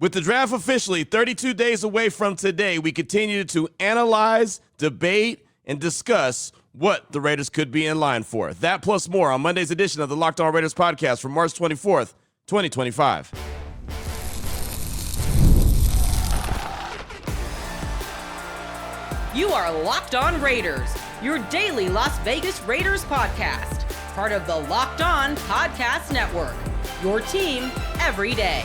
With the draft officially 32 days away from today, we continue to analyze, debate, and discuss what the Raiders could be in line for. That plus more on Monday's edition of the Locked On Raiders podcast for March 24th, 2025. You are Locked On Raiders, your daily Las Vegas Raiders podcast. Part of the Locked On Podcast Network, your team every day.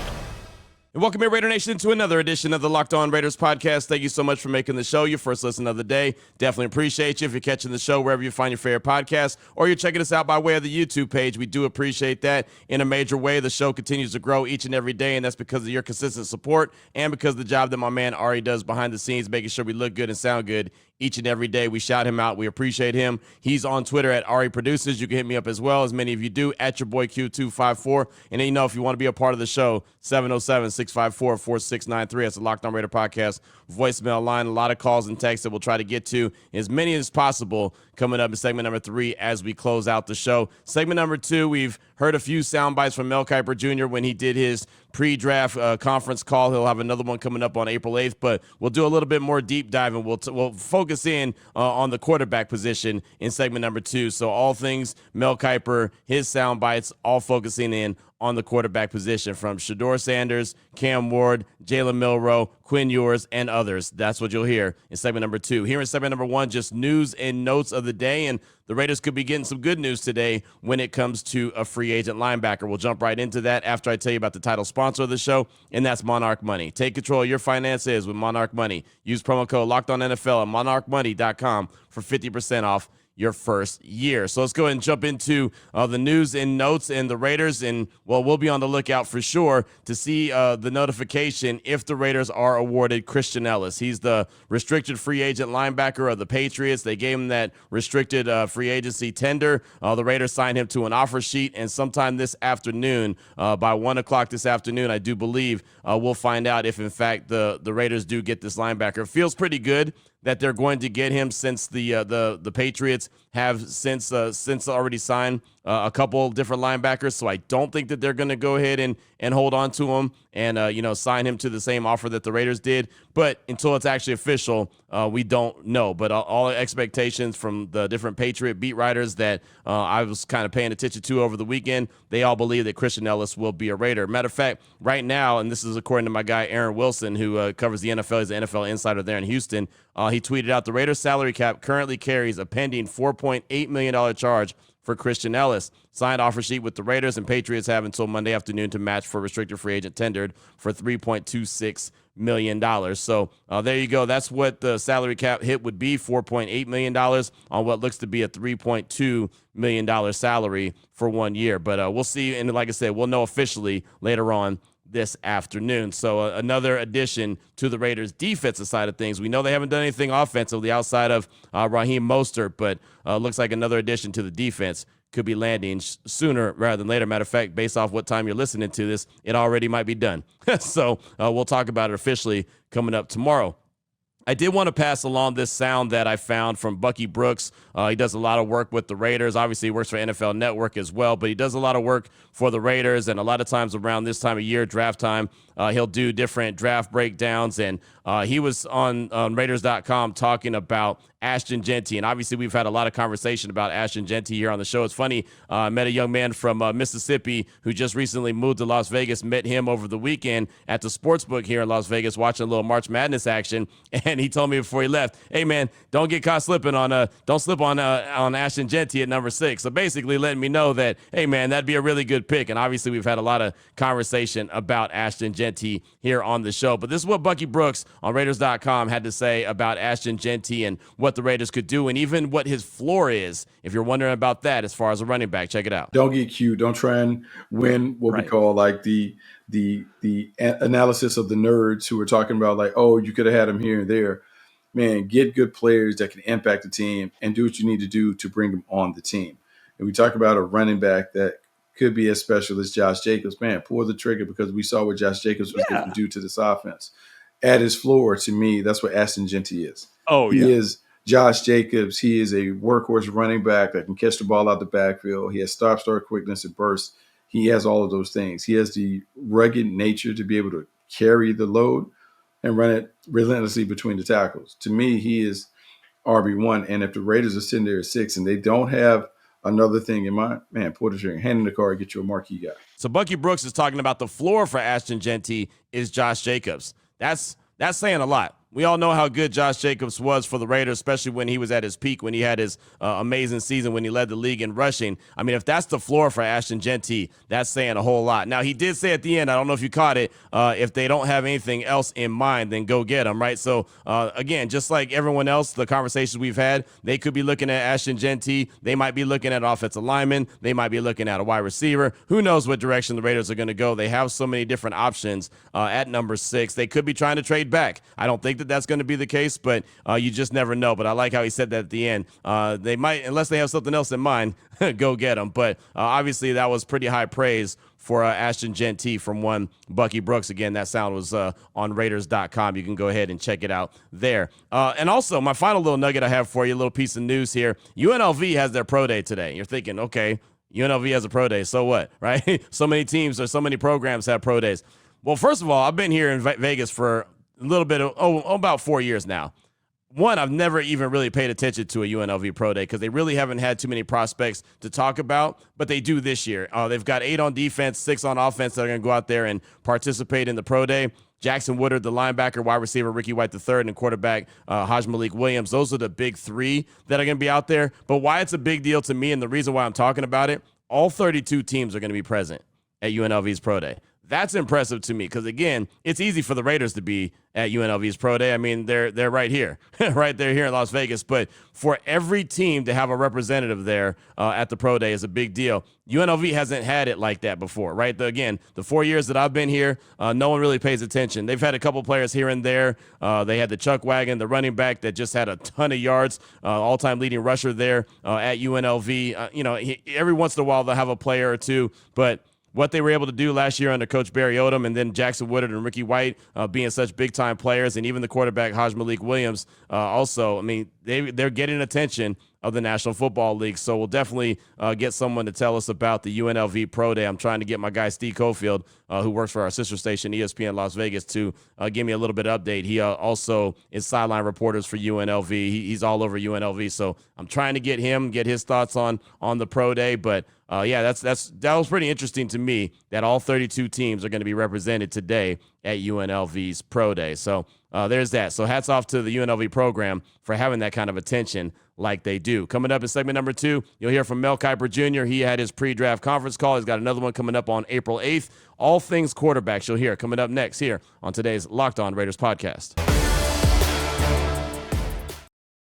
And welcome, Raider Nation, to another edition of the Locked On Raiders podcast. Thank you so much for making the show your first listen of the day. Definitely appreciate you if you're catching the show wherever you find your favorite podcast, or you're checking us out by way of the YouTube page. We do appreciate that in a major way. The show continues to grow each and every day, and that's because of your consistent support and because of the job that my man Ari does behind the scenes, making sure we look good and sound good each and every day. We shout him out. We appreciate him. He's on Twitter at Ari Producers. You can hit me up as well, as many of you do, at your boy Q254. And then, if you want to be a part of the show, 707-654-4693. That's the Locked On Raider podcast voicemail line. A lot of calls and texts that we'll try to get to as many as possible coming up in segment number 3 as we close out the show. Segment number 2, we've heard a few sound bites from Mel Kiper Jr. when he did his pre-draft conference call. He'll have another one coming up on April 8th, but we'll do a little bit more deep dive, and we'll focus in on the quarterback position in segment number 2. So all things Mel Kiper, his sound bites, all focusing in on the quarterback position from Shedeur Sanders, Cam Ward, Jalen Milroe, Quinn Ewers, and others. That's what you'll hear in segment number 2. Here in segment number 1, just news and notes of the day, and the Raiders could be getting some good news today when it comes to a free agent linebacker. We'll jump right into that after I tell you about the title sponsor of the show, and that's Monarch Money. Take control of your finances with Monarch Money. Use promo code LOCKEDONNFL at monarchmoney.com for 50% off your first year. So let's go ahead and jump into the news and notes and the Raiders. And, we'll be on the lookout for sure to see the notification if the Raiders are awarded Christian Ellis. He's the restricted free agent linebacker of the Patriots. They gave him that restricted free agency tender. The Raiders signed him to an offer sheet, and sometime this afternoon, by 1 o'clock this afternoon, I do believe we'll find out if, in fact, the Raiders do get this linebacker. It feels pretty good that they're going to get him, since the Patriots have since already signed a couple different linebackers. So I don't think that they're going to go ahead and hold on to him and sign him to the same offer that the Raiders did. But until it's actually official, we don't know. But all expectations from the different Patriot beat writers that I was kind of paying attention to over the weekend, they all believe that Christian Ellis will be a Raider. Matter of fact, right now, and this is according to my guy Aaron Wilson, who covers the NFL, he's an NFL insider there in Houston, he tweeted out, the Raiders salary cap currently carries a pending $4.8 million charge for Christian Ellis. Signed offer sheet with the Raiders, and Patriots have until Monday afternoon to match for restricted free agent tendered for $3.26 million. So there you go. That's what the salary cap hit would be, $4.8 million on what looks to be a $3.2 million salary for 1 year. But we'll see. And like I said, we'll know officially later on this afternoon. So another addition to the Raiders' defensive side of things. We know they haven't done anything offensively outside of Raheem Mostert, but looks like another addition to the defense could be landing sooner rather than later. Matter of fact, based off what time you're listening to this, it already might be done. So we'll talk about it officially coming up tomorrow. I did want to pass along this sound that I found from Bucky Brooks. He does a lot of work with the Raiders. Obviously, he works for NFL Network as well, but he does a lot of work for the Raiders, and a lot of times around this time of year, draft time, he'll do different draft breakdowns, and he was on Raiders.com talking about Ashton Jeanty, and obviously we've had a lot of conversation about Ashton Jeanty here on the show. It's funny, I met a young man from Mississippi who just recently moved to Las Vegas, met him over the weekend at the sportsbook here in Las Vegas watching a little March Madness action, and he told me before he left, hey man, don't get caught slipping on don't slip on Ashton Jeanty at number 6. So basically letting me know that, hey man, that'd be a really good pick. And obviously we've had a lot of conversation about Ashton Jeanty here on the show. But this is what Bucky Brooks on Raiders.com had to say about Ashton Jeanty and what the Raiders could do, and even what his floor is, if you're wondering about that as far as a running back. Check it out. Don't get cute. Don't try and win what we call like the analysis of the nerds who are talking about like, oh, you could have had him here and there. Man, get good players that can impact the team and do what you need to do to bring them on the team. And we talk about a running back that could be as special as Josh Jacobs. Man, pull the trigger, because we saw what Josh Jacobs was going to do to this offense. At his floor, to me, that's what Ashton Jeanty is. Oh, He is Josh Jacobs. He is a workhorse running back that can catch the ball out the backfield. He has start quickness and burst. He has all of those things. He has the rugged nature to be able to carry the load and run it relentlessly between the tackles. To me, he is RB1. And if the Raiders are sitting there at 6 and they don't have another thing in mind, man, pull the trigger, hand in the car, and get you a marquee guy. So Bucky Brooks is talking about the floor for Ashton Genty is Josh Jacobs. That's saying a lot. We all know how good Josh Jacobs was for the Raiders, especially when he was at his peak, when he had his amazing season, when he led the league in rushing. I mean, if that's the floor for Ashton Genty, that's saying a whole lot. Now, he did say at the end, I don't know if you caught it, if they don't have anything else in mind, then go get him, right? So, again, just like everyone else, the conversations we've had, they could be looking at Ashton Genty. They might be looking at offensive linemen. They might be looking at a wide receiver. Who knows what direction the Raiders are going to go? They have so many different options at number 6. They could be trying to trade back. I don't think that that's going to be the case, but you just never know. But I like how he said that at the end. They might, unless they have something else in mind, go get him. But obviously that was pretty high praise for Ashton Genty from one Bucky Brooks. Again, that sound was on Raiders.com. You can go ahead and check it out there. And also, my final little nugget I have for you, a little piece of news here. UNLV has their pro day today. You're thinking, okay, UNLV has a pro day, so what, right? So many teams or so many programs have pro days. Well, first of all, I've been here in Vegas for a little bit of, about 4 years now. One, I've never even really paid attention to a UNLV Pro Day because they really haven't had too many prospects to talk about, but they do this year. They've got 8 on defense, 6 on offense that are going to go out there and participate in the Pro Day. Jackson Woodard, the linebacker, wide receiver Ricky White III, and quarterback Haj Malik Williams. Those are the big 3 that are going to be out there. But why it's a big deal to me, and the reason why I'm talking about it, all 32 teams are going to be present at UNLV's Pro Day. That's impressive to me because, again, it's easy for the Raiders to be at UNLV's Pro Day. I mean, they're right here, right there here in Las Vegas. But for every team to have a representative there at the Pro Day is a big deal. UNLV hasn't had it like that before, right? Again, the 4 years that I've been here, no one really pays attention. They've had a couple players here and there. They had the Chuck Wagon, the running back that just had a ton of yards, all-time leading rusher there at UNLV. Every once in a while they'll have a player or two, but what they were able to do last year under Coach Barry Odom, and then Jackson Woodard and Ricky White being such big-time players, and even the quarterback Haj Malik Williams also, I mean, they're getting attention of the National Football League. So we'll definitely get someone to tell us about the UNLV Pro Day. I'm trying to get my guy Steve Cofield, who works for our sister station, ESPN Las Vegas, to give me a little bit of update. He also is sideline reporters for UNLV. He's all over UNLV. So I'm trying to get his thoughts on the Pro Day. But that was pretty interesting to me that all 32 teams are going to be represented today at UNLV's Pro Day. So there's that. So hats off to the UNLV program for having that kind of attention like they do. Coming up in segment number 2, you'll hear from Mel Kiper Jr. He had his pre-draft conference call. He's got another one coming up on April 8th. All things quarterbacks you'll hear coming up next here on today's Locked On Raiders podcast.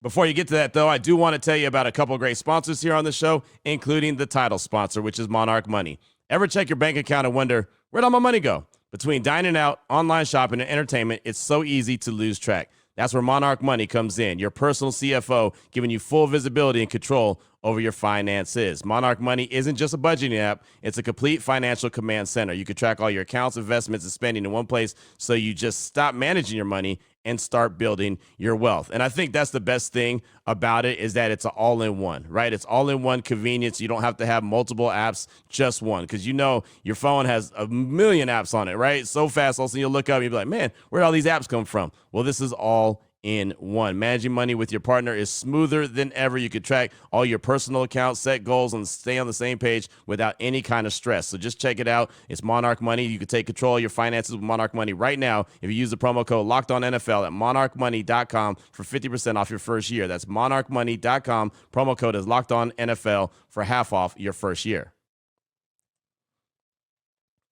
Before you get to that, though, I do want to tell you about a couple of great sponsors here on the show, including the title sponsor, which is Monarch Money. Ever check your bank account and wonder, where'd all my money go? Between dining out, online shopping, and entertainment, it's so easy to lose track. That's where Monarch Money comes in, your personal CFO, giving you full visibility and control over your finances. Monarch Money isn't just a budgeting app. It's a complete financial command center. You can track all your accounts, investments, and spending in one place so you just stop managing your money and start building your wealth. And I think that's the best thing about it is that it's an all-in-one, right? It's all-in-one convenience. You don't have to have multiple apps, just one, because your phone has a million apps on it, right? So fast, all of a sudden you'll look up and you'll be like, man, where'd all these apps come from? Well, this is all in one. Managing money with your partner is smoother than ever. You can track all your personal accounts, set goals, and stay on the same page without any kind of stress. So just check it out. It's Monarch Money. You can take control of your finances with Monarch Money right now if you use the promo code LOCKEDONNFL at monarchmoney.com for 50% off your first year. That's monarchmoney.com. Promo code is LOCKEDONNFL for half off your first year.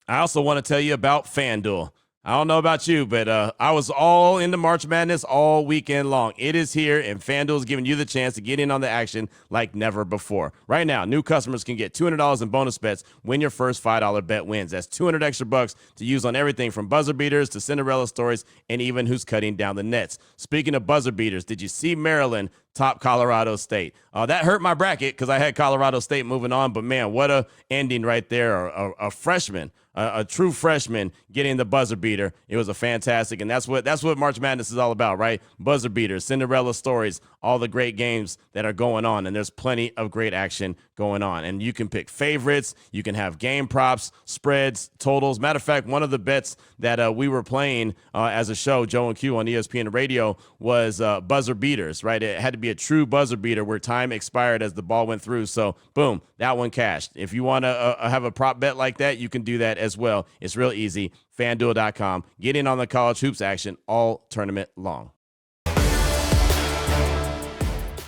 I also want to tell you about FanDuel. I don't know about you, but I was all into March Madness all weekend long. It is here, and FanDuel is giving you the chance to get in on the action like never before. Right now, new customers can get $200 in bonus bets when your first $5 bet wins. That's $200 extra bucks to use on everything from buzzer beaters to Cinderella stories and even who's cutting down the nets. Speaking of buzzer beaters, did you see Maryland top Colorado State? That hurt my bracket because I had Colorado State moving on, but man, what a ending right there. A freshman, a true freshman getting the buzzer beater. It was a fantastic, and that's what March Madness is all about, right? Buzzer beaters, Cinderella stories, all the great games that are going on, and there's plenty of great action going on. And you can pick favorites, you can have game props, spreads, totals. Matter of fact, one of the bets that we were playing as a show, Joe and Q on ESPN Radio, was buzzer beaters, right? It had to be a true buzzer beater where time expired as the ball went through. So boom, that one cashed. If you want to have a prop bet like that, you can do that as well. It's real easy. FanDuel.com. Get in on the college hoops action all tournament long.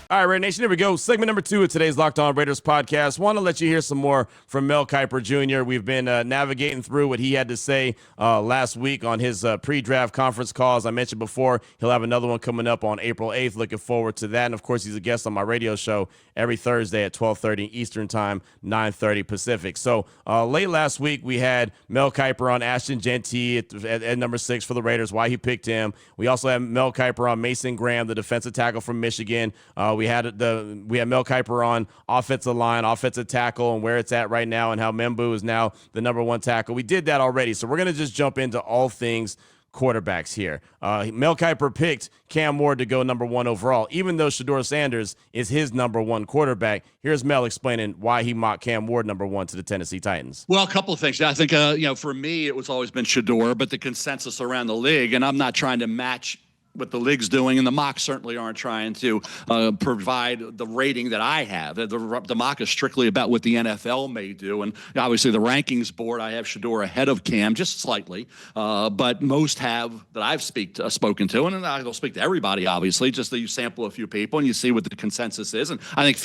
All right, Raider Nation, here we go. Segment number 2 of today's Locked On Raiders podcast. Want to let you hear some more from Mel Kiper Jr. We've been navigating through what he had to say last week on his pre-draft conference call. As I mentioned before, he'll have another one coming up on April 8th. Looking forward to that. And, of course, he's a guest on my radio show every Thursday at 12:30 Eastern Time, 9:30 Pacific. So late last week, we had Mel Kiper on Ashton Genty at number 6 for the Raiders, why he picked him. We also had Mel Kiper on Mason Graham, the defensive tackle from Michigan. We had Mel Kiper on offensive line, offensive tackle, and where it's at right now, and how Membu is now the number 1 tackle. We did that already, so we're going to just jump into all things quarterbacks here. Mel Kiper picked Cam Ward to go number 1 overall, even though Shedeur Sanders is his number 1 quarterback. Here's Mel explaining why he mocked Cam Ward number 1 to the Tennessee Titans. Well, a couple of things. I think, for me, it was always been Shedeur, but the consensus around the league, and I'm not trying to match what the league's doing, and the mocks certainly aren't trying to provide the rating that I have. The mock is strictly about what the NFL may do, and obviously the rankings board, I have Shedeur ahead of Cam just slightly, but most have that I've spoken to, and I don't speak to everybody, obviously, just that you sample a few people and you see what the consensus is, and I think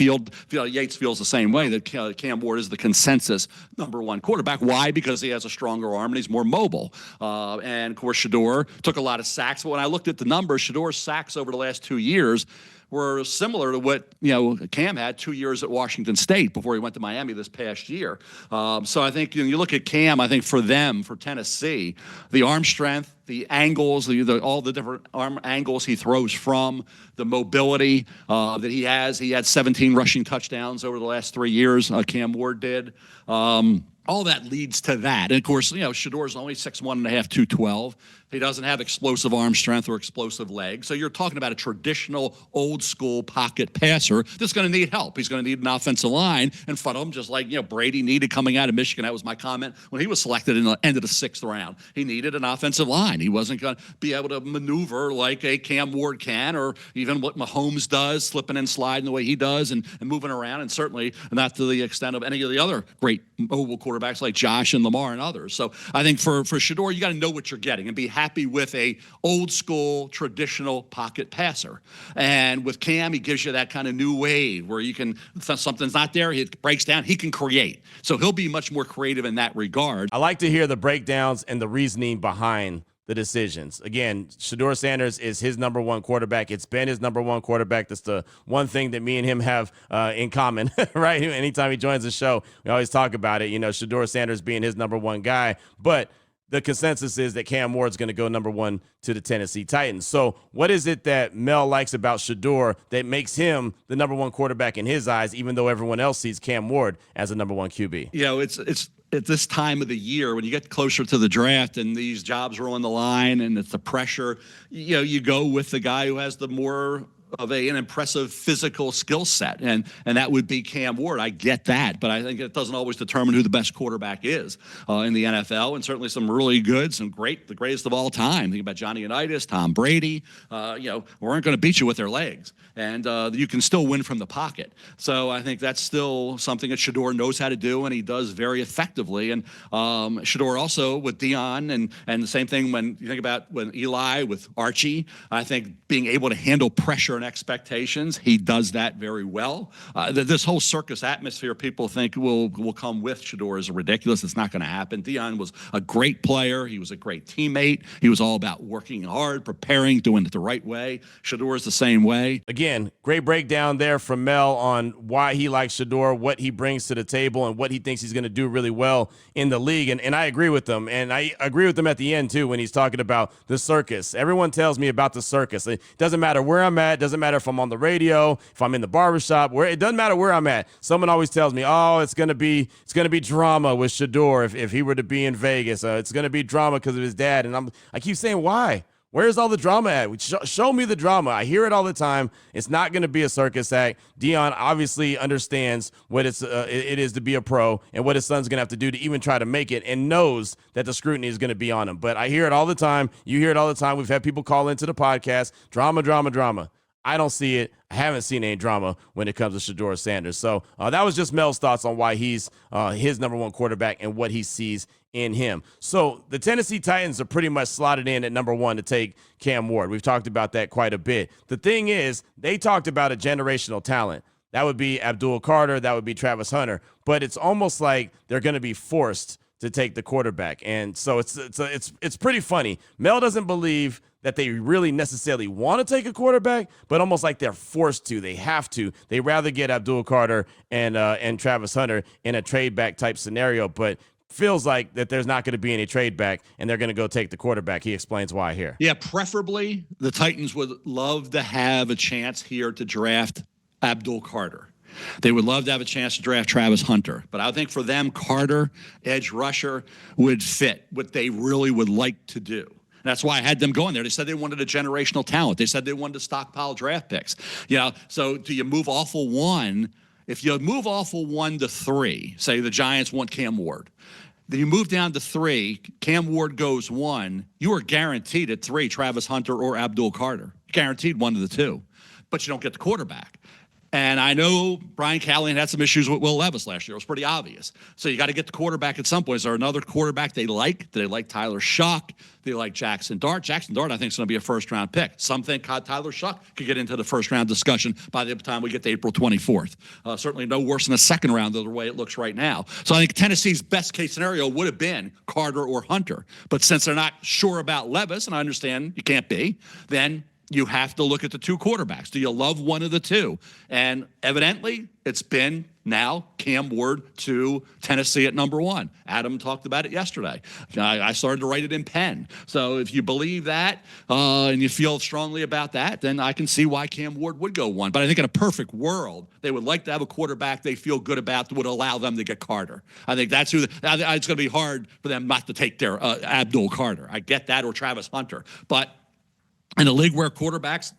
Yates feels the same way, that Cam Ward is the consensus number 1 quarterback. Why? Because he has a stronger arm and he's more mobile, and of course Shedeur took a lot of sacks, but when I looked at the numbers, Shedeur's sacks over the last 2 years were similar to what Cam had 2 years at Washington State before he went to Miami this past year. So I think you look at Cam. I think for Tennessee, the arm strength, the angles, all the different arm angles he throws from, the mobility that he has. He had 17 rushing touchdowns over the last 3 years. Cam Ward did. All that leads to that. And of course, Shedeur's only 6'1.5", 212. He doesn't have explosive arm strength or explosive legs. So you're talking about a traditional old school pocket passer that's going to need help. He's going to need an offensive line in front of him, just like Brady needed coming out of Michigan. That was my comment when he was selected in the end of the 6th round. He needed an offensive line. He wasn't going to be able to maneuver like a Cam Ward can, or even what Mahomes does, slipping and sliding the way he does, and moving around, and certainly not to the extent of any of the other great mobile quarterbacks like Josh and Lamar and others. So I think for Shedeur, you got to know what you're getting and be happy with a old school traditional pocket passer. And with Cam, he gives you that kind of new wave where you can, if something's not there, he breaks down, he can create. So he'll be much more creative in that regard. I like to hear the breakdowns and the reasoning behind the decisions. Again, Shedeur Sanders is his number 1 quarterback. It's been his number 1 quarterback. That's the one thing that me and him have in common, right? Anytime he joins the show, we always talk about it. Shedeur Sanders being his number 1 guy, but the consensus is that Cam Ward's going to go number 1 to the Tennessee Titans. So what is it that Mel likes about Shedeur that makes him the number 1 quarterback in his eyes, even though everyone else sees Cam Ward as a number 1 QB? It's at this time of the year when you get closer to the draft and these jobs are on the line and it's the pressure, you go with the guy who has the more of an impressive physical skill set, and that would be Cam Ward. I get that, but I think it doesn't always determine who the best quarterback is in the NFL, and certainly some really good, the greatest of all time. Think about Johnny Unitas, Tom Brady, weren't going to beat you with their legs, and you can still win from the pocket. So I think that's still something that Shedeur knows how to do, and he does very effectively. And Shedeur also with Deion, and the same thing when you think about when Eli with Archie, I think being able to handle pressure and expectations, he does that very well. This whole circus atmosphere people think will come with Shedeur is ridiculous. It's not going to happen. Deion was a great player. He was a great teammate. He was all about working hard, preparing, doing it the right way. Shedeur is the same way. Again, great breakdown there from Mel on why he likes Shedeur, what he brings to the table, and what he thinks he's going to do really well in the league. And I agree with him. And I agree with him at the end, too, when he's talking about the circus. Everyone tells me about the circus. It doesn't matter where I'm at. Doesn't doesn't matter if I'm on the radio, if I'm in the barbershop, it doesn't matter where I'm at. Someone always tells me, oh, it's gonna be drama with Shedeur if he were to be in Vegas. It's gonna be drama because of his dad. And I keep saying, why? Where's all the drama at? Show me the drama. I hear it all the time. It's not going to be a circus act. Dion obviously understands what it is to be a pro and what his son's going to have to do to even try to make it, and knows that the scrutiny is going to be on him. But I hear it all the time. You hear it all the time. We've had people call into the podcast, drama, drama, drama. I don't see it. I haven't seen any drama when it comes to Shedeur Sanders. So that was just Mel's thoughts on why he's his number one quarterback and what he sees in him. So the Tennessee Titans are pretty much slotted in at number one to take Cam Ward. We've talked about that quite a bit. The thing is, they talked about a generational talent. That would be Abdul Carter. That would be Travis Hunter. But it's almost like they're going to be forced to take the quarterback. And so it's pretty funny. Mel doesn't believe that they really necessarily want to take a quarterback, but almost like they're forced to. They have to. They rather get Abdul Carter and Travis Hunter in a trade back type scenario, but feels like that there's not going to be any trade back and they're going to go take the quarterback. He explains why here. Yeah, preferably the Titans would love to have a chance here to draft Abdul Carter. They would love to have a chance to draft Travis Hunter. But I think for them, Carter, edge rusher, would fit what they really would like to do. That's why I had them going there. They said they wanted a generational talent. They said they wanted to stockpile draft picks. So do you move off of one? If you move off of 1 to 3, say the Giants want Cam Ward, then you move down to 3, Cam Ward goes 1, you are guaranteed at 3 Travis Hunter or Abdul Carter. Guaranteed one of the two. But you don't get the quarterback. And I know Brian Callahan had some issues with Will Levis last year. It was pretty obvious. So you got to get the quarterback at some point. Is there another quarterback they like? Do they like Tyler Shuck? Do they like Jackson Dart? Jackson Dart, I think, is going to be a first-round pick. Some think Tyler Shuck could get into the first-round discussion by the time we get to April 24th. Certainly no worse than the second round of the way it looks right now. So I think Tennessee's best-case scenario would have been Carter or Hunter. But since they're not sure about Levis, and I understand you can't be, then you have to look at the two quarterbacks. Do you love one of the two? And evidently, it's been now Cam Ward to Tennessee at number 1. Adam talked about it yesterday. I started to write it in pen. So if you believe that and you feel strongly about that, then I can see why Cam Ward would go 1. But I think in a perfect world, they would like to have a quarterback they feel good about that would allow them to get Carter. I think that's who. It's going to be hard for them not to take their Abdul Carter. I get that, or Travis Hunter. But in a league where quarterbacks,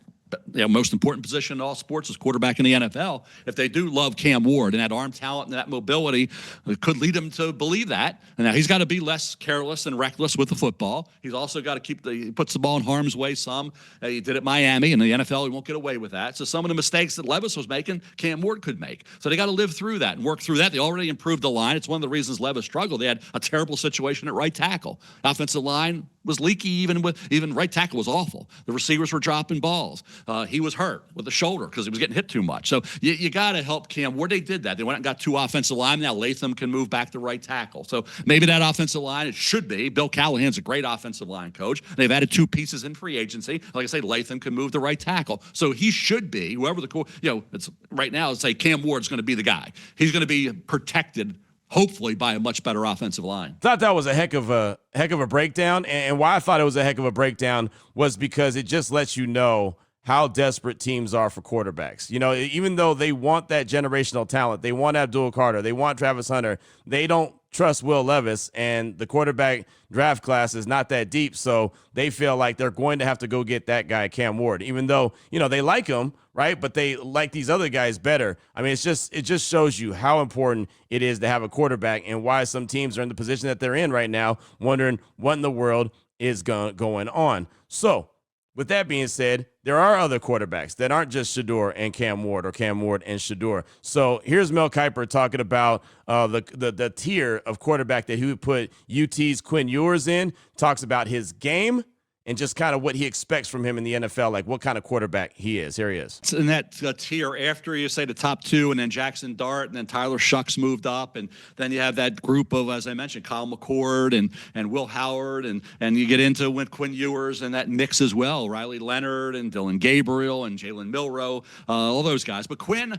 most important position in all sports is quarterback in the NFL. If they do love Cam Ward and that arm talent and that mobility, it could lead him to believe that. And now he's got to be less careless and reckless with the football. He's also got to he puts the ball in harm's way some. He did at Miami, and in the NFL, he won't get away with that. So some of the mistakes that Levis was making, Cam Ward could make. So they got to live through that and work through that. They already improved the line. It's one of the reasons Levis struggled. They had a terrible situation at right tackle. Offensive line was leaky, even right tackle was awful. The receivers were dropping balls. He was hurt with the shoulder because he was getting hit too much. So you got to help Cam Ward. They did that. They went and got 2 offensive linemen. Now Latham can move back to right tackle. So maybe that offensive line, it should be. Bill Callahan's a great offensive line coach. They've added 2 pieces in free agency. Like I say, Latham can move to right tackle. So he should be, whoever it's right now, say Cam Ward's going to be the guy. He's going to be protected, hopefully, by a much better offensive line. Thought that was a heck of a breakdown, and why I thought it was a heck of a breakdown was because it just lets you know how desperate teams are for quarterbacks. Even though they want that generational talent, they want Abdul Carter, they want Travis Hunter, they don't trust Will Levis, and the quarterback draft class is not that deep, so they feel like they're going to have to go get that guy, Cam Ward, even though, they like him, right? But they like these other guys better. I mean, it just shows you how important it is to have a quarterback and why some teams are in the position that they're in right now, wondering what in the world is going on. So, with that being said, there are other quarterbacks that aren't just Shedeur and Cam Ward or Cam Ward and Shedeur. So here's Mel Kiper talking about the tier of quarterback that he would put UT's Quinn Ewers in, talks about his game and just kind of what he expects from him in the NFL, like what kind of quarterback he is. Here he is. In that tier, after you say the top 2, and then Jackson Dart, and then Tyler Shucks moved up, and then you have that group of, as I mentioned, Kyle McCord and Will Howard, and you get into Quinn Ewers and that mix as well, Riley Leonard and Dylan Gabriel and Jalen Milroe, all those guys. But Quinn,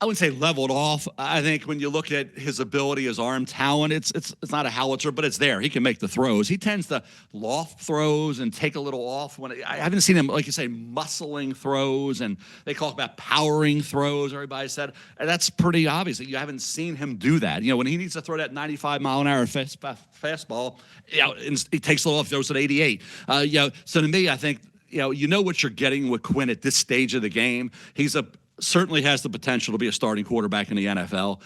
I wouldn't say leveled off. I think when you look at his ability, his arm talent, it's not a howitzer, but it's there. He can make the throws. He tends to loft throws and take a little off. I haven't seen him, like you say, muscling throws, and they talk about powering throws. Everybody said, and that's pretty obvious. You haven't seen him do that. When he needs to throw that 95-mile-an-hour fastball, he takes a little off, throws at 88. So to me, I think you know what you're getting with Quinn at this stage of the game. He's certainly has the potential to be a starting quarterback in the NFL.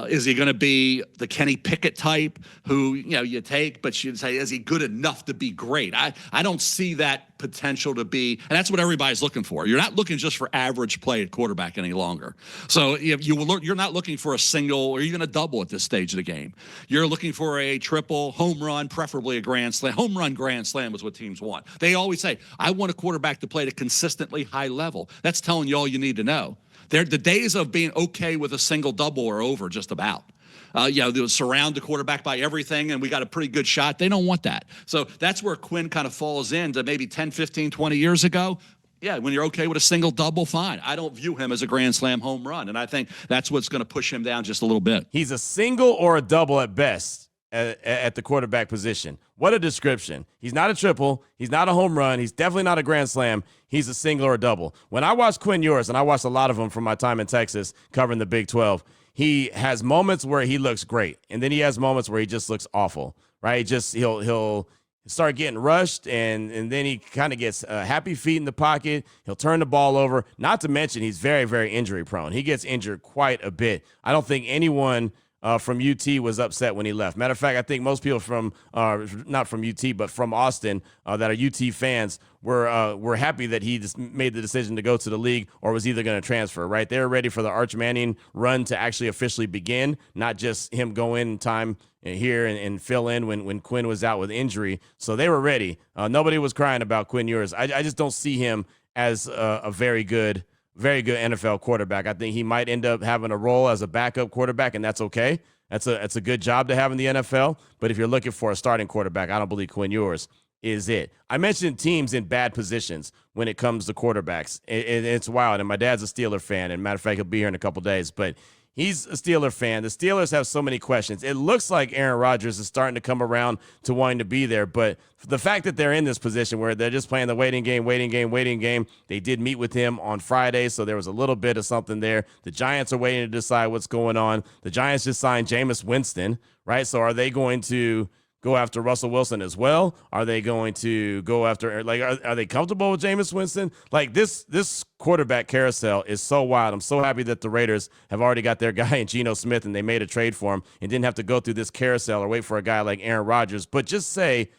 Is he going to be the Kenny Pickett type who, you take, but you'd say, is he good enough to be great? I don't see that potential to be, and that's what everybody's looking for. You're not looking just for average play at quarterback any longer. So you're not looking for a single or even a double at this stage of the game. You're looking for a triple, home run, preferably a grand slam. Home run, grand slam is what teams want. They always say, I want a quarterback to play at a consistently high level. That's telling you all you need to know. The days of being okay with a single double are over just about. They'll surround the quarterback by everything, and we got a pretty good shot. They don't want that. So that's where Quinn kind of falls into maybe 10, 15, 20 years ago. Yeah, when you're okay with a single double, fine. I don't view him as a grand slam home run, and I think that's what's going to push him down just a little bit. He's a single or a double at best at the quarterback position. What a description. He's not a triple. He's not a home run. He's definitely not a grand slam. He's a single or a double. When I watch Quinn Ewers, and I watched a lot of them from my time in Texas covering the Big 12, he has moments where he looks great, and then he has moments where he just looks awful, right? He'll start getting rushed, and then he kind of gets happy feet in the pocket. He'll turn the ball over. Not to mention he's very, very injury prone. He gets injured quite a bit. I don't think anyone from UT was upset when he left. Matter of fact, I think most people from not from UT, but from Austin that are UT fans were happy that he just made the decision to go to the league or was either going to transfer, right? They were ready for the Arch Manning run to actually officially begin, not just him go in time here and fill in when Quinn was out with injury. So they were ready. Nobody was crying about Quinn Ewers. I just don't see him as a very good NFL quarterback. I think he might end up having a role as a backup quarterback, and that's okay. That's a good job to have in the NFL. But if you're looking for a starting quarterback, I don't believe Quinn Ewers is it. I mentioned teams in bad positions when it comes to quarterbacks. It's wild, and my dad's a Steeler fan, and matter of fact, he'll be here in a couple days, but he's a Steeler fan. The Steelers have so many questions. It looks like Aaron Rodgers is starting to come around to wanting to be there, but the fact that they're in this position where they're just playing the waiting game, they did meet with him on Friday, so there was a little bit of something there. The Giants are waiting to decide what's going on. The Giants just signed Jameis Winston, right? So are they going to go after Russell Wilson as well? Are they going to go after, are they comfortable with Jameis Winston? This quarterback carousel is so wild. I'm so happy that the Raiders have already got their guy in Geno Smith and they made a trade for him and didn't have to go through this carousel or wait for a guy like Aaron Rodgers. But just say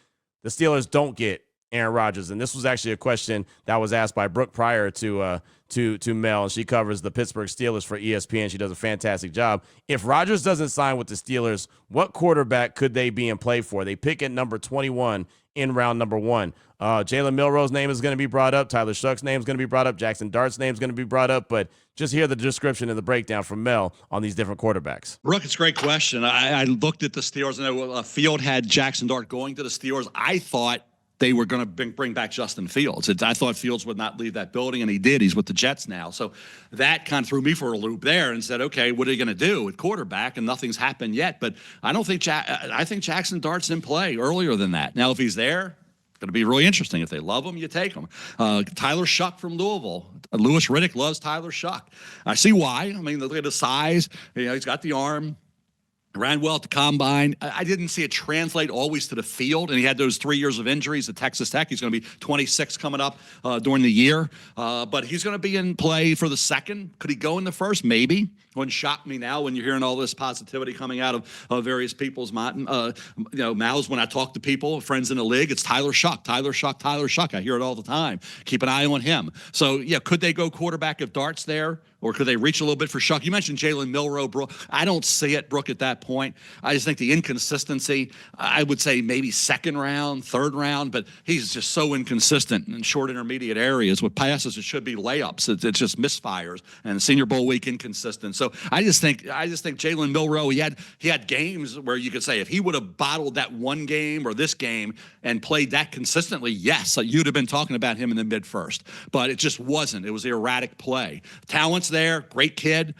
the Steelers don't get Aaron Rodgers. And this was actually a question that was asked by Brooke Pryor to Mel, and she covers the Pittsburgh Steelers for ESPN. She does a fantastic job. If Rodgers doesn't sign with the Steelers, what quarterback could they be in play for? They pick at number 21 in round number 1. Jalen Milroe's name is going to be brought up. Tyler Shuck's name is going to be brought up. Jackson Dart's name is going to be brought up. But just hear the description and the breakdown from Mel on these different quarterbacks. Brooke, it's a great question. I looked at the Steelers, and Field had Jackson Dart going to the Steelers. I thought they were going to bring back Justin Fields. I thought Fields would not leave that building, and he did. He's with the Jets now. So that kind of threw me for a loop there and said, okay, what are you going to do at quarterback? And nothing's happened yet. But I don't think I think Jackson Dart's in play earlier than that. Now, if he's there, it's going to be really interesting. If they love him, you take him. Tyler Shuck from Louisville. Louis Riddick loves Tyler Shuck. I see why. I mean, look at his size. He's got the arm. Ran well at the combine. I didn't see it translate always to the field, and he had those 3 years of injuries at Texas Tech. He's going to be 26 coming up during the year, but he's going to be in play for the second. Could he go in the first? Maybe. Wouldn't shock me now when you're hearing all this positivity coming out of various people's mouths. When I talk to people, friends in the league, it's Tyler Shuck, Tyler Shuck, Tyler Shuck. I hear it all the time. Keep an eye on him. So, yeah, could they go quarterback if Dart's there? Or could they reach a little bit for Shuck? You mentioned Jalen Milroe, Brooke. I don't see it, Brooke, at that point. I just think the inconsistency, I would say maybe second round, third round, but he's just so inconsistent in short intermediate areas. With passes, it should be layups. It's just misfires. And Senior Bowl week, inconsistent. So I just think Jalen Milroe, he had games where you could say if he would have bottled that one game or this game and played that consistently, yes, you'd have been talking about him in the mid-first. But it just wasn't. It was erratic play. Talent's talent's there, great kid.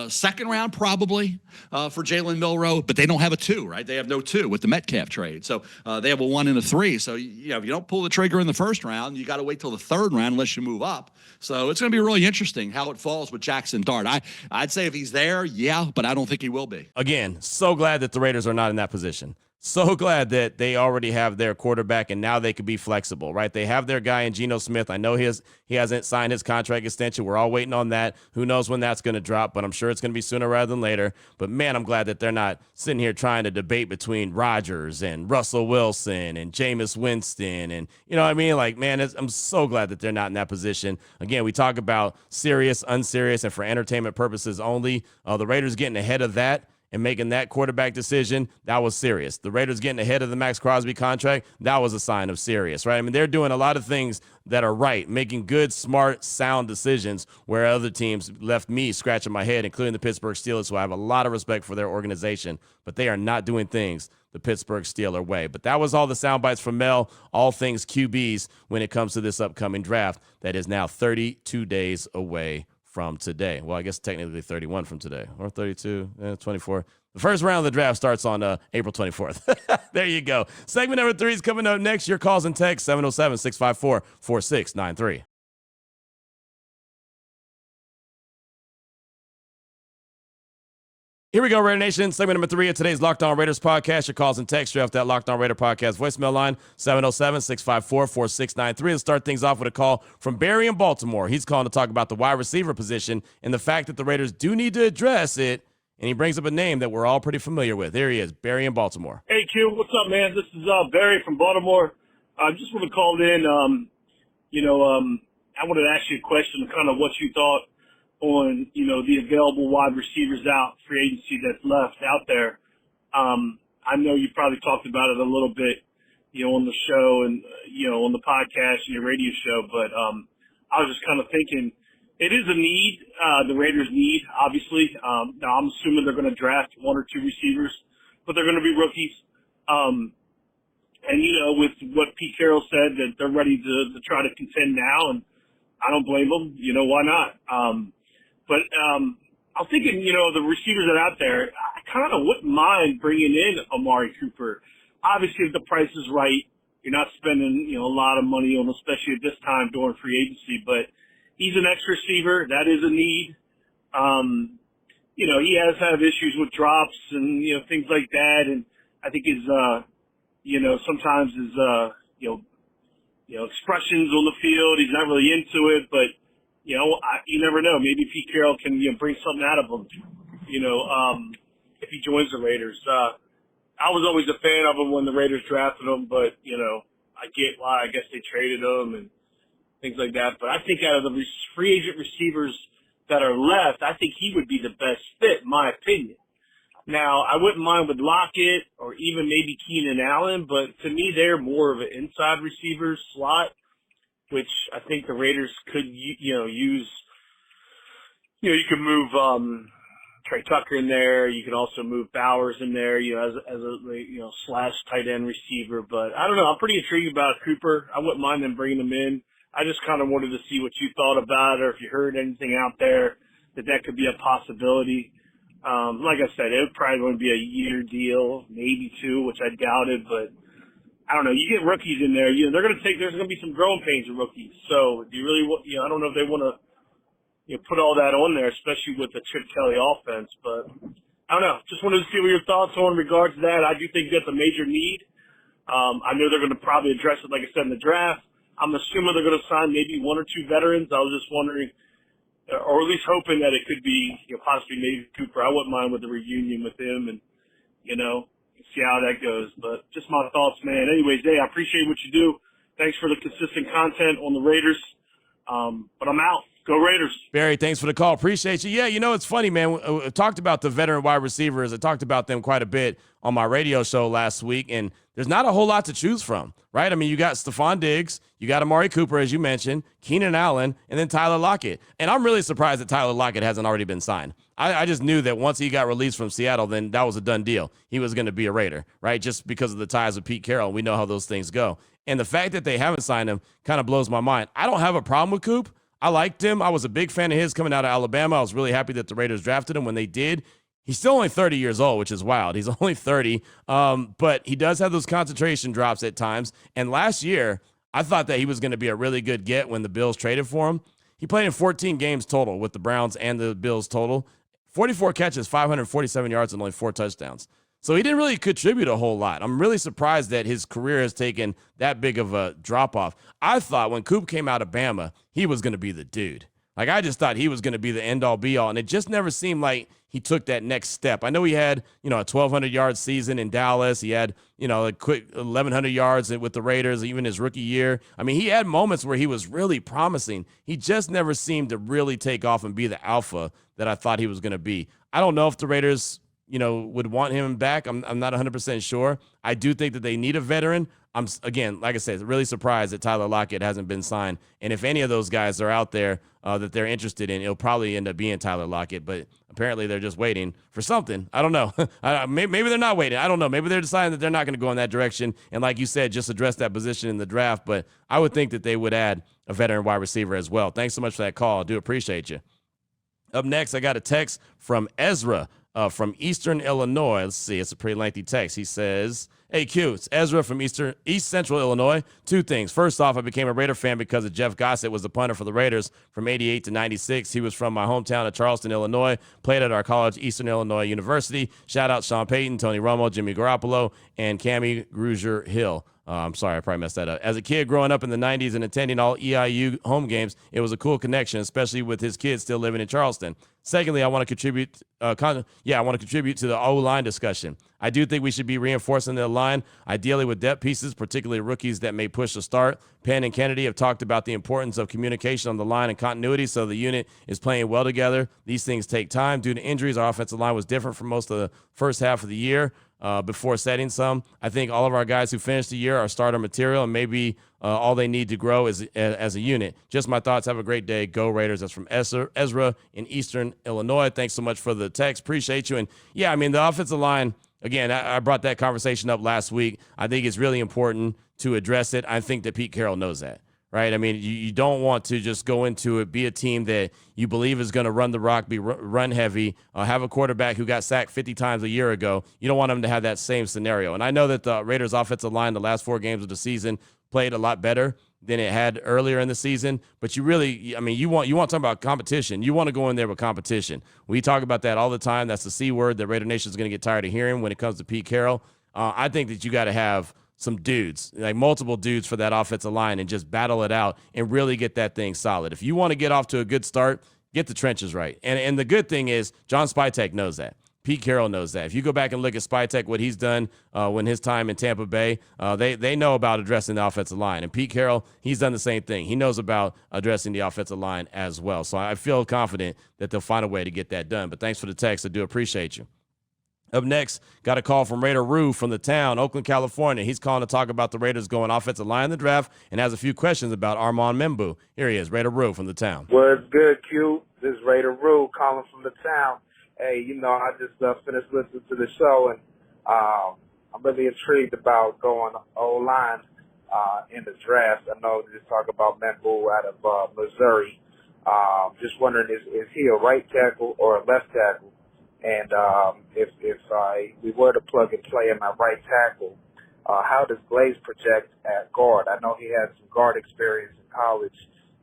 Second round probably for Jalen Milroe, but they don't have a 2, right? They have no 2 with the Metcalf trade. So they have a 1 and a 3. So, if you don't pull the trigger in the first round, you got to wait till the third round unless you move up. So it's going to be really interesting how it falls with Jackson Dart. I'd say if he's there, yeah, but I don't think he will be. Again, so glad that the Raiders are not in that position. So glad that they already have their quarterback and now they could be flexible, right? They have their guy in Geno Smith. I know he hasn't signed his contract extension. We're all waiting on that. Who knows when that's going to drop, but I'm sure it's going to be sooner rather than later. But man, I'm glad that they're not sitting here trying to debate between Rodgers and Russell Wilson and Jameis Winston. And you know what I mean? Like, man, I'm so glad that they're not in that position. Again, we talk about serious, unserious, and for entertainment purposes only. The Raiders getting ahead of that and making that quarterback decision, that was serious. The Raiders getting ahead of the Max Crosby contract, that was a sign of serious, right? I mean, they're doing a lot of things that are right, making good, smart, sound decisions where other teams left me scratching my head, including the Pittsburgh Steelers, who I have a lot of respect for their organization, but they are not doing things the Pittsburgh Steelers way. But that was all the sound bites from Mel, all things QBs when it comes to this upcoming draft that is now 32 days away from today. Well, I guess technically 31 from today, or 32, 24. The first round of the draft starts on April 24th. There you go. Segment number 3 is coming up next. Your calls and texts, 707-654-4693. Here we go, Raider Nation. Segment number 3 of today's Locked On Raiders podcast. Your calls and texts off that Locked On Raider podcast voicemail line, 707-654-4693. Let's start things off with a call from Barry in Baltimore. He's calling to talk about the wide receiver position and the fact that the Raiders do need to address it. And he brings up a name that we're all pretty familiar with. There he is, Barry in Baltimore. Hey, Q. What's up, man? This is Barry from Baltimore. I just want to call in. I wanted to ask you a question, kind of what you thought on, the available wide receivers out, free agency that's left out there. I know you probably talked about it a little bit, on the show and, on the podcast and your radio show, but I was just kind of thinking it is a need, the Raiders need, obviously. Now I'm assuming they're going to draft 1 or 2 receivers, but they're going to be rookies. And, with what Pete Carroll said, that they're ready to try to contend now, and I don't blame them. Why not? But I'm thinking, the receivers that are out there, I kind of wouldn't mind bringing in Amari Cooper. Obviously, if the price is right, you're not spending, a lot of money on, especially at this time during free agency. But he's an X receiver. That is a need. He has had issues with drops and, things like that. And I think his, sometimes his, expressions on the field, he's not really into it, but you never know. Maybe Pete Carroll can bring something out of him, if he joins the Raiders. I was always a fan of him when the Raiders drafted him, but, I get why. I guess they traded him and things like that. But I think out of the free agent receivers that are left, I think he would be the best fit, in my opinion. Now, I wouldn't mind with Lockett or even maybe Keenan Allen, but to me, they're more of an inside receiver slot, which I think the Raiders could, use. You can move Trey Tucker in there. You can also move Bowers in there, as a slash tight end receiver. But I don't know. I'm pretty intrigued about Cooper. I wouldn't mind them bringing him in. I just kind of wanted to see what you thought about it, or if you heard anything out there that could be a possibility. Like I said, it would probably going to be a year deal, maybe 2, which I doubted, but I don't know. You get rookies in there, they're going to there's going to be some growing pains with rookies. So do you really want, I don't know if they want to, put all that on there, especially with the Chip Kelly offense, but I don't know. Just wanted to see what your thoughts are in regards to that. I do think that's a major need. I know they're going to probably address it, like I said, in the draft. I'm assuming they're going to sign maybe 1 or 2 veterans. I was just wondering, or at least hoping that it could be, possibly maybe Cooper. I wouldn't mind with the reunion with him and, see how that goes. But just my thoughts, man. Anyways, hey, I appreciate what you do. Thanks for the consistent content on the Raiders. But I'm out. Go Raiders. Barry, thanks for the call. Appreciate you. Yeah, it's funny, man. I talked about the veteran wide receivers. I talked about them quite a bit on my radio show last week, and there's not a whole lot to choose from, right? I mean, you got Stephon Diggs, you got Amari Cooper, as you mentioned, Keenan Allen, and then Tyler Lockett. And I'm really surprised that Tyler Lockett hasn't already been signed. I just knew that once he got released from Seattle, then that was a done deal. He was going to be a Raider, right? Just because of the ties with Pete Carroll. We know how those things go. And the fact that they haven't signed him kind of blows my mind. I don't have a problem with Coop. I liked him. I was a big fan of his coming out of Alabama. I was really happy that the Raiders drafted him when they did. He's still only 30 years old, which is wild. He's only 30, but he does have those concentration drops at times. And last year, I thought that he was going to be a really good get when the Bills traded for him. He played in 14 games total with the Browns and the Bills total. 44 catches, 547 yards, and only 4 touchdowns. So he didn't really contribute a whole lot. I'm really surprised that his career has taken that big of a drop-off. I thought when Coop came out of Bama, he was going to be the dude. Like, I just thought he was going to be the end-all, be-all, and it just never seemed like he took that next step. I know he had, a 1,200-yard season in Dallas. He had, a quick 1,100 yards with the Raiders, even his rookie year. I mean, he had moments where he was really promising. He just never seemed to really take off and be the alpha that I thought he was going to be. I don't know if the Raiders would want him back. I'm not 100% sure. I do think that they need a veteran. I'm, again, like I said, really surprised that Tyler Lockett hasn't been signed. And if any of those guys are out there that they're interested in, it'll probably end up being Tyler Lockett. But apparently they're just waiting for something. I don't know. Maybe they're not waiting. I don't know. Maybe they're deciding that they're not going to go in that direction. And like you said, just address that position in the draft. But I would think that they would add a veteran wide receiver as well. Thanks so much for that call. I do appreciate you. Up next, I got a text from Ezra. From Eastern Illinois. Let's see. It's a pretty lengthy text. He says, "Hey, Q, it's Ezra from East Central Illinois. 2 things. First off, I became a Raider fan because of Jeff Gossett was the punter for the Raiders from 88 to 96. He was from my hometown of Charleston, Illinois, played at our college, Eastern Illinois University. Shout out Sean Payton, Tony Romo, Jimmy Garoppolo, and Cammie Grugier-Hill. I'm sorry, I probably messed that up. As a kid growing up in the 90s and attending all EIU home games, it was a cool connection, especially with his kids still living in Charleston. Secondly, I want to contribute to the O-line discussion. I do think we should be reinforcing the line, ideally with depth pieces, particularly rookies that may push the start. Penn and Kennedy have talked about the importance of communication on the line and continuity so the unit is playing well together. These things take time. Due to injuries, our offensive line was different for most of the first half of the year. Before setting some, I think all of our guys who finished the year are starter material, and maybe all they need to grow is as a unit. Just my thoughts. Have a great day. Go Raiders. That's from Ezra in Eastern Illinois. Thanks so much for the text. Appreciate you. And yeah, I mean, the offensive line, again, I brought that conversation up last week. I think it's really important to address it. I think that Pete Carroll knows that. Right? I mean, you don't want to just go into it, be a team that you believe is going to run the rock, be run heavy, have a quarterback who got sacked 50 times a year ago. You don't want them to have that same scenario. And I know that the Raiders offensive line the last 4 games of the season played a lot better than it had earlier in the season. But you really, I mean, you want to talk about competition. You want to go in there with competition. We talk about that all the time. That's the C word that Raider Nation is going to get tired of hearing when it comes to Pete Carroll. I think that you got to have some dudes, like multiple dudes for that offensive line and just battle it out and really get that thing solid. If you want to get off to a good start, get the trenches right. And the good thing is John Spytek knows that. Pete Carroll knows that. If you go back and look at Spytek, what he's done when his time in Tampa Bay, they know about addressing the offensive line. And Pete Carroll, he's done the same thing. He knows about addressing the offensive line as well. So I feel confident that they'll find a way to get that done. But thanks for the text. I do appreciate you. Up next, got a call from Raider Rue from the town, Oakland, California. He's calling to talk about the Raiders going offensive line in the draft and has a few questions about Armand Membu. Here he is, Raider Rue from the town. What's good, Q? This is Raider Rue calling from the town. Hey, I just finished listening to the show, and I'm really intrigued about going O-line in the draft. I know they just talk about Membu out of Missouri. Just wondering, is he a right tackle or a left tackle? And if we were to plug and play in my right tackle, how does Glaze project at guard? I know he had some guard experience in college,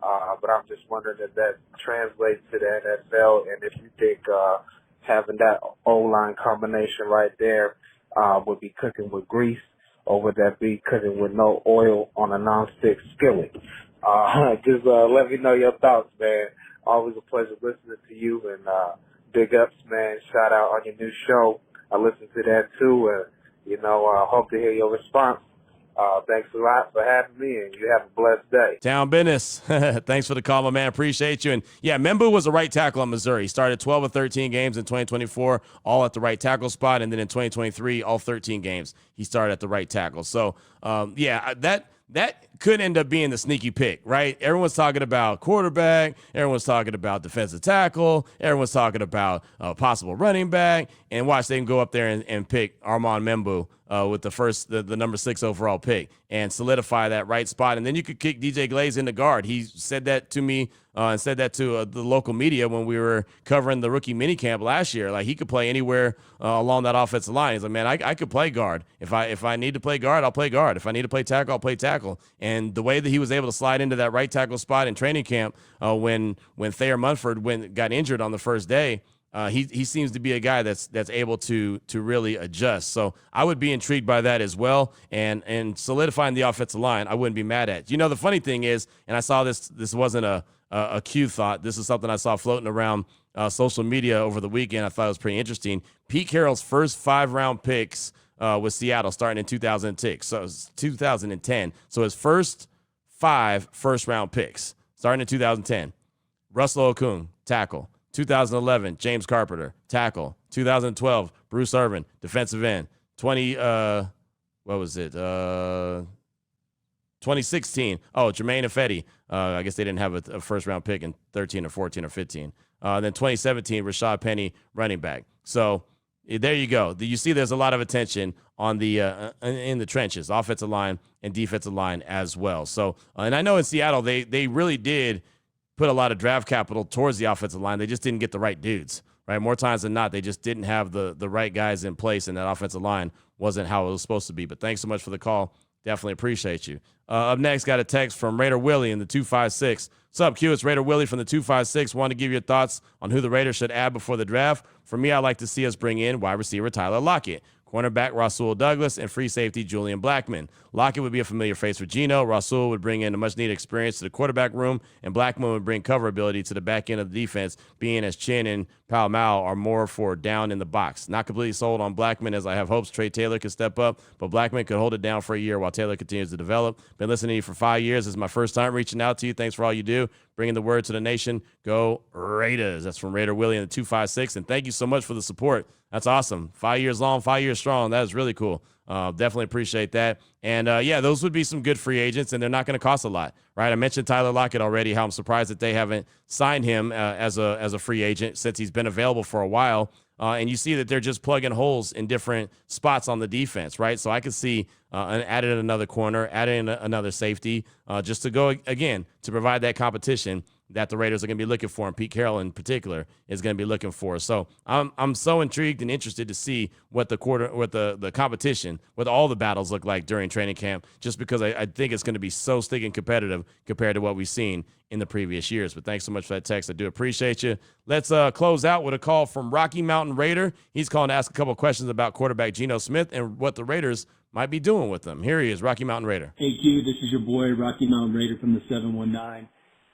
but I'm just wondering if that translates to the NFL, and if you think having that O-line combination right there would be cooking with grease, or would that be cooking with no oil on a nonstick skillet? Just let me know your thoughts, man. Always a pleasure listening to you, and big ups, man. Shout out on your new show. I listened to that too, and hope to hear your response. Thanks a lot for having me, and you have a blessed day. Town business. Thanks for the call, my man. Appreciate you. And yeah, Membu was a right tackle in Missouri. He started 12 of 13 games in 2024, all at the right tackle spot, and then in 2023, all 13 games he started at the right tackle. So that could end up being the sneaky pick, right? Everyone's talking about quarterback. Everyone's talking about defensive tackle. Everyone's talking about possible running back. And watch, they can go up there and pick Armand Membu with the number 6 overall pick and solidify that right spot. And then you could kick DJ Glaze in the guard. He said that to me and said that to the local media when we were covering the rookie minicamp last year. Like, he could play anywhere along that offensive line. He's like, man, I could play guard. If I need to play guard, I'll play guard. If I need to play tackle, I'll play tackle. And the way that he was able to slide into that right tackle spot in training camp when Thayer Munford got injured on the first day, he seems to be a guy that's able to really adjust. So I would be intrigued by that as well. And solidifying the offensive line, I wouldn't be mad at. You know, the funny thing is, and I saw this wasn't a Q thought. This is something I saw floating around social media over the weekend. I thought it was pretty interesting. Pete Carroll's first 5-round picks with Seattle starting in 2006. So it was 2010. So his first 5 first-round picks starting in 2010. Russell Okung, tackle. 2011, James Carpenter, tackle. 2012, Bruce Irvin, defensive end. 2016, Jermaine Ifedi. I guess they didn't have a first-round pick in 13 or 14 or 15. Then 2017, Rashad Penny, running back. So there you go. You see there's a lot of attention on the in the trenches, offensive line and defensive line as well. So, and I know in Seattle, they really did put a lot of draft capital towards the offensive line. They just didn't get the right dudes, right? More times than not, they just didn't have the right guys in place, and that offensive line wasn't how it was supposed to be. But thanks so much for the call. Definitely appreciate you. Up next, got a text from Raider Willie in the 256. What's up, Q? It's Raider Willie from the 256. Want to give your thoughts on who the Raiders should add before the draft. For me, I'd like to see us bring in wide receiver Tyler Lockett, cornerback Rasul Douglas, and free safety Julian Blackmon. Lockett would be a familiar face for Geno. Rasul would bring in a much-needed experience to the quarterback room, and Blackmon would bring cover ability to the back end of the defense, being as Chin and Pal-Mal are more for down in the box. Not completely sold on Blackmon, as I have hopes Trey Taylor could step up, but Blackmon could hold it down for a year while Taylor continues to develop. Been listening to you for 5 years. This is my first time reaching out to you. Thanks for all you do, bringing the word to the nation. Go Raiders. That's from Raider Willie in the 256, and thank you so much for the support. That's awesome. 5 years long, 5 years strong. That is really cool. Definitely appreciate that. And, those would be some good free agents, and they're not going to cost a lot, right? I mentioned Tyler Lockett already, how I'm surprised that they haven't signed him as a free agent since he's been available for a while. And you see that they're just plugging holes in different spots on the defense, right? So I could see adding another corner, adding another safety, just to go, again, to provide that competition that the Raiders are going to be looking for, and Pete Carroll in particular is going to be looking for. So I'm so intrigued and interested to see what the competition, what all the battles look like during training camp, just because I think it's going to be so stinking competitive compared to what we've seen in the previous years. But thanks so much for that text. I do appreciate you. Let's close out with a call from Rocky Mountain Raider. He's calling to ask a couple of questions about quarterback Geno Smith and what the Raiders might be doing with them. Here he is, Rocky Mountain Raider. Hey, Q, this is your boy, Rocky Mountain Raider from the 719.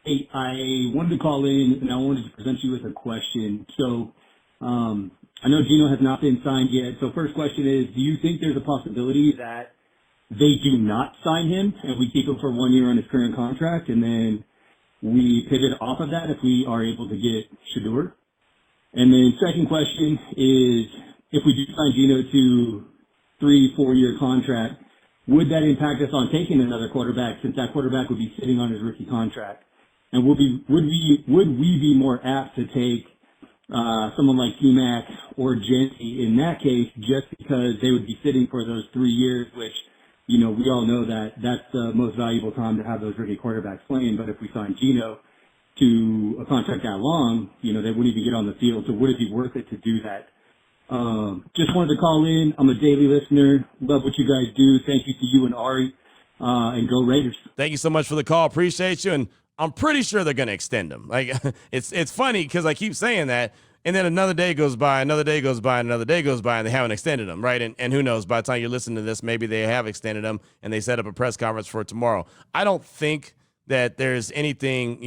Hey, I wanted to call in, and I wanted to present you with a question. So I know Geno has not been signed yet. So first question is, do you think there's a possibility that they do not sign him and we keep him for 1 year on his current contract, and then we pivot off of that if we are able to get Shedeur? And then second question is, if we do sign Geno to 3-4 year contract, would that impact us on taking another quarterback, since that quarterback would be sitting on his rookie contract? And would we be more apt to take someone like T-Mac or Genty in that case, just because they would be sitting for those 3 years, which, we all know that that's the most valuable time to have those rookie quarterbacks playing. But if we sign Geno to a contract that long, they wouldn't even get on the field. So would it be worth it to do that? Just wanted to call in. I'm a daily listener. Love what you guys do. Thank you to you and Ari, and go Raiders. Thank you so much for the call. Appreciate you. And I'm pretty sure they're going to extend him. Like, it's funny because I keep saying that, and then another day goes by, another day goes by, another day goes by, and they haven't extended him, right? And who knows, by the time you listen to this, maybe they have extended him, and they set up a press conference for tomorrow. I don't think that there's anything,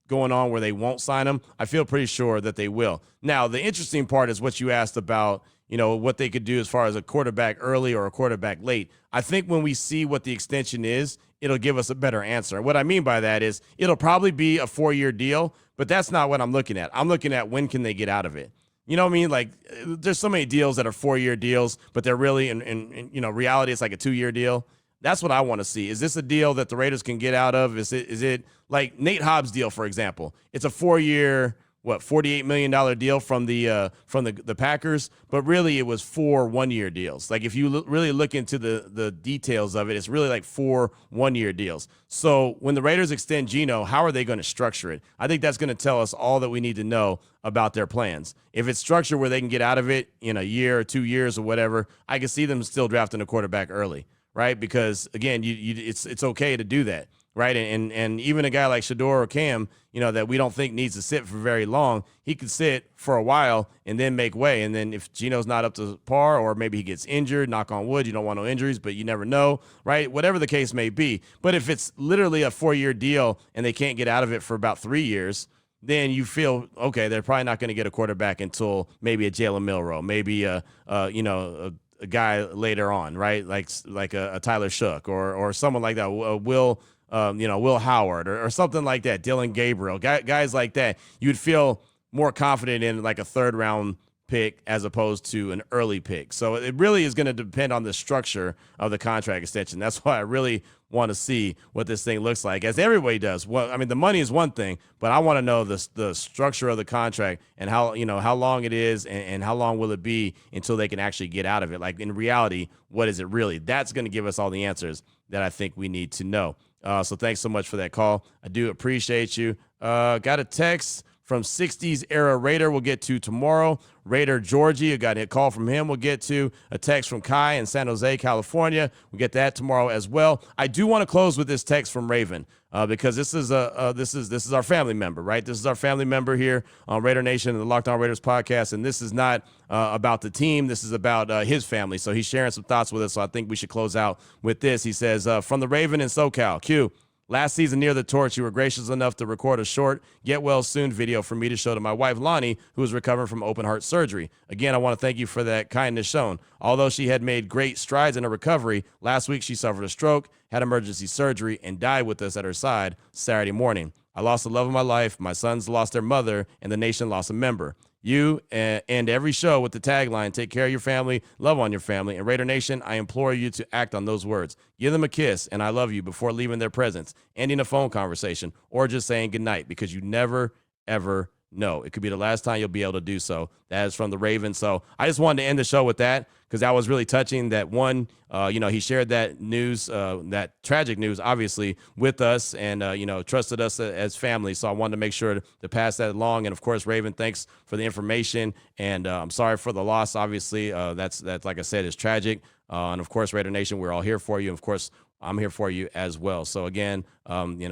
going on where they won't sign him. I feel pretty sure that they will. Now, the interesting part is what you asked about, what they could do as far as a quarterback early or a quarterback late. I think when we see what the extension is, it'll give us a better answer. What I mean by that is it'll probably be a 4-year deal, but that's not what I'm looking at. I'm looking at when can they get out of it. You know what I mean? Like, there's so many deals that are 4-year deals, but they're really, in reality, it's like a 2-year deal. That's what I want to see. Is this a deal that the Raiders can get out of? Is it like Nate Hobbs' deal, for example? It's a 4-year, $48 million deal from the Packers, but really it was 4 one-year deals. Like if you really look into the details of it, it's really like 4 one-year deals. So when the Raiders extend Geno, how are they going to structure it? I think that's going to tell us all that we need to know about their plans. If it's structured where they can get out of it in a year or 2 years or whatever, I can see them still drafting a quarterback early, right? Because again, it's okay to do that. Right. And even a guy like Shador or Cam, that we don't think needs to sit for very long, he could sit for a while and then make way. And then if Geno's not up to par, or maybe he gets injured, knock on wood, you don't want no injuries, but you never know. Right. Whatever the case may be. But if it's literally a 4-year deal and they can't get out of it for about 3 years, then you feel, okay, they're probably not going to get a quarterback until maybe a Jalen Milroe, maybe a guy later on. Right. Like a Tyler Shook or someone like that. Will Howard or something like that, Dylan Gabriel, guys like that, you'd feel more confident in like a 3rd round pick as opposed to an early pick. So it really is going to depend on the structure of the contract extension. That's why I really want to see what this thing looks like, as everybody does. Well, I mean, the money is one thing, but I want to know the structure of the contract and how long it is and how long will it be until they can actually get out of it. Like in reality, what is it really? That's going to give us all the answers that I think we need to know. So thanks so much for that call. I do appreciate you. Got a text from 60s era Raider we'll get to tomorrow. Raider Georgie, I got a call from him. We'll get to a text from Kai in San Jose, California. We'll get that tomorrow as well. I do want to close with this text from Raven because this is our family member, right? This is our family member here on Raider Nation and the Locked On Raiders podcast, and this is not about the team. This is about his family. So he's sharing some thoughts with us. So I think we should close out with this. He says, from the Raven in SoCal, Q. Last season near the torch, you were gracious enough to record a short Get Well Soon video for me to show to my wife, Lonnie, who is recovering from open heart surgery. Again, I want to thank you for that kindness shown. Although she had made great strides in her recovery, last week she suffered a stroke, had emergency surgery, and died with us at her side Saturday morning. I lost the love of my life, my sons lost their mother, and the nation lost a member. You and every show with the tagline, take care of your family, love on your family. And Raider Nation, I implore you to act on those words. Give them a kiss and I love you before leaving their presence, ending a phone conversation, or just saying goodnight, because you never, ever know. It could be the last time you'll be able to do so. That is from the Raven. So I just wanted to end the show with that because that was really touching. That one, he shared that news, that tragic news, obviously, with us and, trusted us as family. So I wanted to make sure to pass that along. And, of course, Raven, thanks for the information. And I'm sorry for the loss, obviously. That's like I said, is tragic. And, of course, Raider Nation, we're all here for you. And, of course, I'm here for you as well. So, again,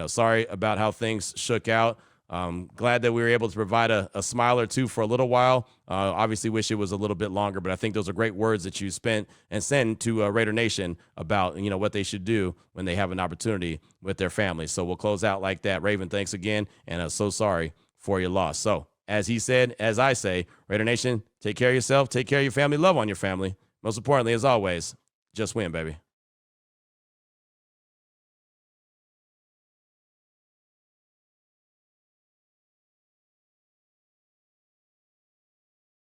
sorry about how things shook out. Glad that we were able to provide a smile or two for a little while. Obviously wish it was a little bit longer, but I think those are great words that you spent and send to Raider Nation about, what they should do when they have an opportunity with their family. So we'll close out like that. Raven, thanks again. And so sorry for your loss. So as he said, as I say, Raider Nation, take care of yourself, take care of your family, love on your family. Most importantly, as always, just win, baby.